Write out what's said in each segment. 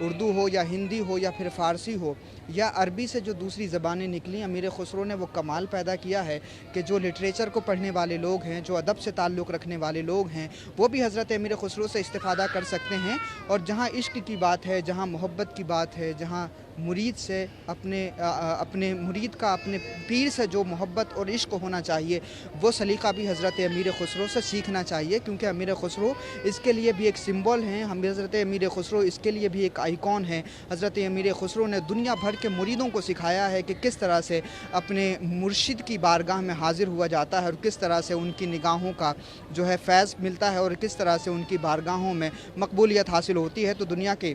اردو ہو یا ہندی ہو یا پھر فارسی ہو یا عربی سے جو دوسری زبانیں نکلیں، امیر خسرو نے وہ کمال پیدا کیا ہے کہ جو لٹریچر کو پڑھنے والے لوگ ہیں، جو ادب سے تعلق رکھنے والے لوگ ہیں، وہ بھی حضرت امیر خسرو سے استفادہ کر سکتے ہیں۔ اور جہاں عشق کی بات ہے، جہاں محبت کی بات ہے، جہاں مرید سے اپنے مرید کا اپنے پیر سے جو محبت اور عشق ہونا چاہیے، وہ سلیقہ بھی حضرت امیر خسرو سے سیکھنا چاہیے، کیونکہ امیر خسرو اس کے لیے بھی ایک سمبل ہیں۔ ہم حضرت امیر خسرو اس کے لیے بھی ایک آئیکن ہے۔ حضرت امیر خسرو نے دنیا بھر کے مریدوں کو سکھایا ہے کہ کس طرح سے اپنے مرشد کی بارگاہ میں حاضر ہوا جاتا ہے اور کس طرح سے ان کی نگاہوں کا جو ہے فیض ملتا ہے اور کس طرح سے ان کی بارگاہوں میں مقبولیت حاصل ہوتی ہے۔ تو دنیا کے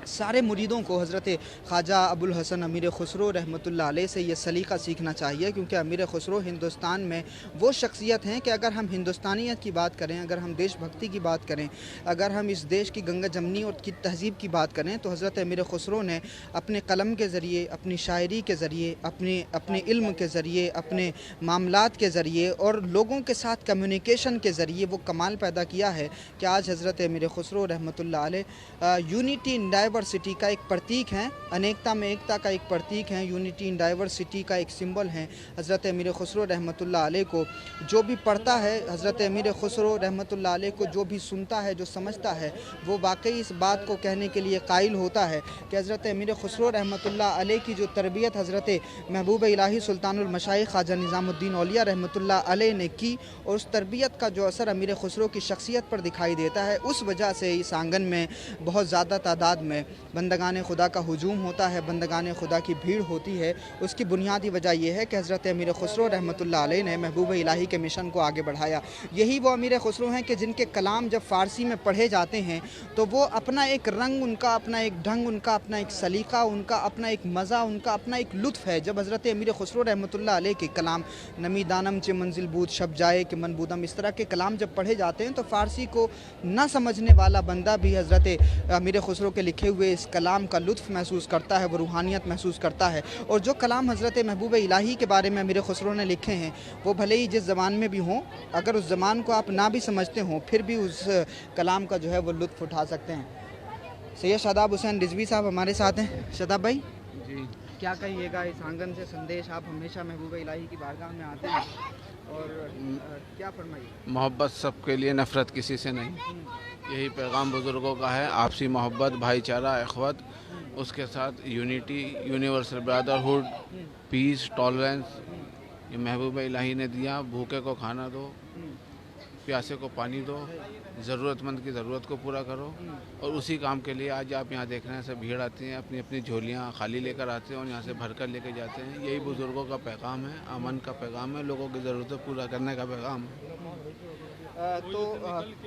سارے مریدوں کو حضرت خواجہ ابوالحسن امیر خسرو رحمۃ اللہ علیہ سے یہ سلیقہ سیکھنا چاہیے، کیونکہ امیر خسرو ہندوستان میں وہ شخصیت ہیں کہ اگر ہم ہندوستانیت کی بات کریں، اگر ہم دیش بھکتی کی بات کریں، اگر ہم اس دیش کی گنگا جمنی اور کی تہذیب کی بات کریں، تو حضرت امیر خسرو نے اپنے قلم کے ذریعے، اپنی شاعری کے ذریعے، اپنے علم کے ذریعے، اپنے معاملات کے ذریعے اور لوگوں کے ساتھ کمیونیکیشن کے ذریعے وہ کمال پیدا کیا ہے کہ آج حضرت امیر خسرو رحمۃ اللہ علیہ یونٹی ان ڈائیورسٹی کا ایک پرتیک ہیں، انیکتا میں ایکتا کا ایک پرتیک ہیں، یونٹی ان ڈائیورسٹی کا ایک سمبل ہیں۔ حضرت امیر خسرو رحمۃ اللہ علیہ کو جو بھی پڑھتا ہے، حضرت امیر خسرو رحمۃ اللہ علیہ کو جو بھی سنتا ہے، جو سمجھتا ہے، وہ واقعی اس بات کو کہنے کے لیے قائل ہوتا ہے کہ حضرت امیر خسرو رحمۃ اللہ علیہ کی جو تربیت حضرت محبوب الہی سلطان المشائخ خواجہ نظام الدین اولیاء رحمۃ اللہ علیہ نے کی، اور اس تربیت کا جو اثر امیر خسرو کی شخصیت پر دکھائی دیتا ہے، اس وجہ سے اس آنگن میں بہت زیادہ تعداد میں بندگان خدا کا ہجوم ہوتا ہے، بندگان خدا کی بھیڑ ہوتی ہے۔ اس کی بنیادی وجہ یہ ہے کہ حضرت امیر خسرو رحمۃ اللہ علیہ نے محبوب الہی کے مشن کو آگے بڑھایا۔ یہی وہ امیر خسرو ہیں کہ جن کے کلام جب فارسی میں پڑھے جاتے ہیں تو وہ اپنا ایک رنگ، ان کا اپنا ایک ڈھنگ، ان کا اپنا ایک سلیقہ، ان کا اپنا ایک مزہ، ان کا اپنا ایک لطف ہے۔ جب حضرت امیر خسرو رحمۃ اللہ علیہ کے کلام نمی دانم چ منزل بود شب جائے کہ من بودم، اس طرح کے کلام جب پڑھے جاتے ہیں تو فارسی کو نہ سمجھنے والا بندہ بھی حضرت امیر خسرو کے لکھے ہوئے اس کلام کا لطف محسوس کرتا ہے، وہ روحانیت محسوس کرتا ہے۔ اور جو کلام حضرت محبوب الہی کے بارے میں امیر خسرو نے لکھے ہیں، وہ بھلے ہی جس زبان میں بھی ہوں، اگر اس زبان کو آپ نہ بھی سمجھتے ہوں، پھر بھی اس کلام کا جو ہے وہ لطف اٹھا سکتے ہیں۔ سید شاداب حسین رضوی صاحب ہمارے ساتھ ہیں۔ شاداب بھائی جی، کیا کہیے گا اس آنگن سے سندیش؟ آپ ہمیشہ محبوب الہی کی بارگاہ میں آتے ہیں اور کیا فرمائیے؟ محبت سب کے لیے، نفرت کسی سے نہیں، یہی پیغام بزرگوں کا ہے۔ آپسی محبت، بھائی چارہ، اخوت، اس کے ساتھ یونٹی، یونیورسل برادرہڈ، پیس، ٹالرنس، یہ محبوب الہی نے دیا۔ بھوکے کو کھانا دو، پیاسے کو پانی دو، ضرورت مند کی ضرورت کو پورا کرو، اور اسی کام کے لیے آج آپ یہاں دیکھ رہے ہیں سب بھیڑ آتی ہیں، اپنی اپنی جھولیاں خالی لے کر آتے ہیں اور یہاں سے بھر کر لے کے جاتے ہیں۔ یہی بزرگوں کا پیغام ہے، امن کا پیغام ہے، لوگوں کی ضرورتیں پورا کرنے کا پیغام ہے۔ تو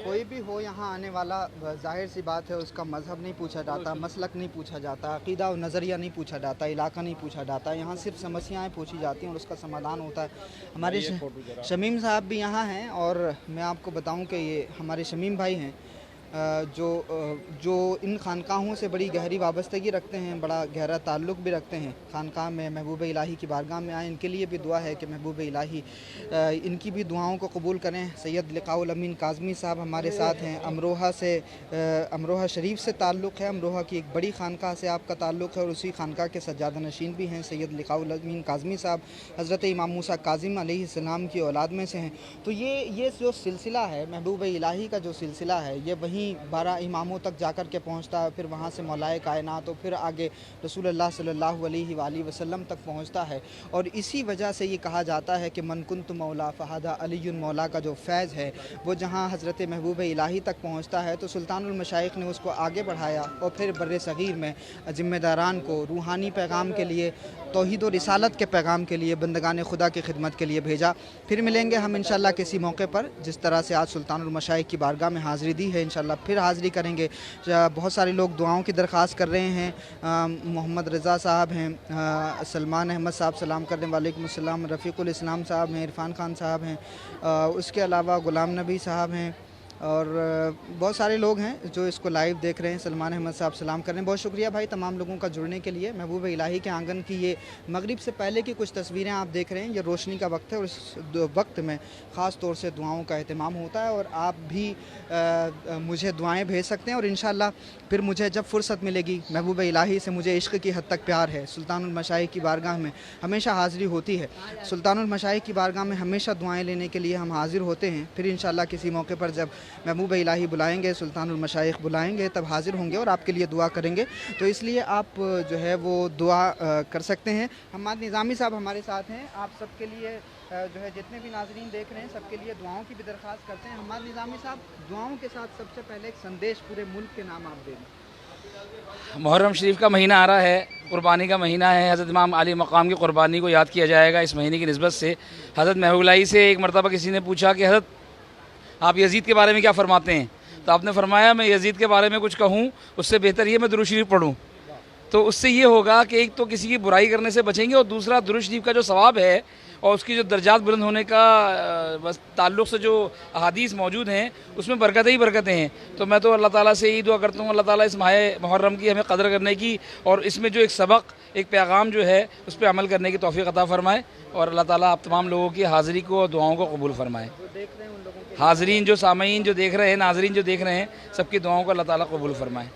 کوئی بھی ہو یہاں آنے والا، ظاہر سی بات ہے اس کا مذہب نہیں پوچھا جاتا، مسلک نہیں پوچھا جاتا، عقیدہ و نظریہ نہیں پوچھا جاتا، علاقہ نہیں پوچھا جاتا، یہاں صرف سمسیائیں پوچھی جاتی ہیں اور اس کا سمادھان ہوتا ہے۔ ہمارے شمیم صاحب بھی یہاں ہیں، اور میں آپ کو بتاؤں کہ یہ ہمارے شمیم بھائی ہیں جو ان خانقاہوں سے بڑی گہری وابستگی رکھتے ہیں، بڑا گہرا تعلق بھی رکھتے ہیں۔ خانقاہ میں محبوب الہی کی بارگاہ میں آئیں، ان کے لیے بھی دعا ہے کہ محبوب الہی ان کی بھی دعاؤں کو قبول کریں۔ سید لقاء الامین کاظمی صاحب ہمارے ساتھ ہیں، امروہہ شریف سے تعلق ہے، امروہہ کی ایک بڑی خانقاہ سے آپ کا تعلق ہے، اور اسی خانقاہ کے سجادہ نشین بھی ہیں سید لقاء الامین کاظمی صاحب، حضرت امام موسیٰ کاظم علیہ السلام کی اولاد میں سے ہیں۔ تو یہ جو سلسلہ ہے محبوب الہی کا، جو سلسلہ ہے، یہ وہیں 12 اماموں تک جا کر کے پہنچتا ہے، پھر وہاں سے مولائے کائنات، اور پھر آگے رسول اللہ صلی اللہ علیہ وآلہ وسلم تک پہنچتا ہے۔ اور اسی وجہ سے یہ کہا جاتا ہے کہ من کنت مولا فہذا علی مولا کا جو فیض ہے، وہ جہاں حضرت محبوب الہی تک پہنچتا ہے تو سلطان المشائخ نے اس کو آگے بڑھایا اور پھر بر صغیر میں ذمہ داران کو روحانی پیغام کے لیے، توحید و رسالت کے پیغام کے لیے، بندگان خدا کی خدمت کے لیے بھیجا۔ پھر ملیں گے ہم انشاءاللہ کسی موقع پر، جس طرح سے آج سلطان المشائخ کی بارگاہ میں حاضری دی ہے، انشاءاللہ پھر حاضری کریں گے۔ بہت سارے لوگ دعاؤں کی درخواست کر رہے ہیں۔ محمد رضا صاحب ہیں، سلمان احمد صاحب سلام کرنے، وعلیکم السلام، رفیق الاسلام صاحب ہیں، عرفان خان صاحب ہیں، اس کے علاوہ غلام نبی صاحب ہیں، اور بہت سارے لوگ ہیں جو اس کو لائیو دیکھ رہے ہیں. سلمان احمد صاحب سلام کر رہے ہیں. بہت شکریہ بھائی تمام لوگوں کا جڑنے کے لیے. محبوب الہی کے آنگن کی یہ مغرب سے پہلے کی کچھ تصویریں آپ دیکھ رہے ہیں. یہ روشنی کا وقت ہے اور اس وقت میں خاص طور سے دعاؤں کا اہتمام ہوتا ہے, اور آپ بھی مجھے دعائیں بھیج سکتے ہیں, اور انشاءاللہ پھر مجھے جب فرصت ملے گی, محبوب الہی سے مجھے عشق کی حد تک پیار ہے. سلطان المشائخ کی بارگاہ میں ہمیشہ حاضری ہوتی ہے. سلطان المشائخ کی بارگاہ میں ہمیشہ دعائیں لینے کے لیے ہم حاضر ہوتے ہیں. پھر انشاءاللہ کسی موقع پر جب محبوب الہی بلائیں گے, سلطان المشائخ بلائیں گے, تب حاضر ہوں گے اور آپ کے لیے دعا کریں گے. تو اس لیے آپ جو ہے وہ دعا کر سکتے ہیں. حماد نظامی صاحب ہمارے ساتھ ہیں. آپ سب کے لیے جو ہے جتنے بھی ناظرین دیکھ رہے ہیں سب کے لیے دعاؤں کی بھی درخواست کرتے ہیں. حماد نظامی صاحب, دعاؤں کے ساتھ سب سے پہلے ایک سندیش پورے ملک کے نام آپ دیں. محرم شریف کا مہینہ آ رہا ہے, قربانی کا مہینہ ہے. حضرت امام علی مقام کی قربانی کو یاد کیا جائے گا اس مہینے کی نسبت سے. حضرت محبوب الہی سے ایک مرتبہ کسی نے پوچھا کہ حضرت آپ یزید کے بارے میں کیا فرماتے ہیں, تو آپ نے فرمایا میں یزید کے بارے میں کچھ کہوں اس سے بہتر یہ میں درود شریف پڑھوں. تو اس سے یہ ہوگا کہ ایک تو کسی کی برائی کرنے سے بچیں گے, اور دوسرا درود شریف کا جو ثواب ہے اور اس کی جو درجات بلند ہونے کا بس تعلق سے جو احادیث موجود ہیں اس میں برکتیں ہی برکتیں ہیں. تو میں تو اللہ تعالیٰ سے یہی دعا کرتا ہوں اللہ تعالیٰ اس ماہ محرم کی ہمیں قدر کرنے کی اور اس میں جو ایک سبق ایک پیغام جو ہے اس پہ عمل کرنے کی توفیق عطا فرمائے, اور اللہ تعالیٰ آپ تمام لوگوں کی حاضری کو اور دعاؤں کو قبول فرمائے. حاضرین جو سامعین جو دیکھ رہے ہیں, ناظرین جو دیکھ رہے ہیں, سب کی دعاؤں کو اللہ تعالیٰ قبول فرمائے.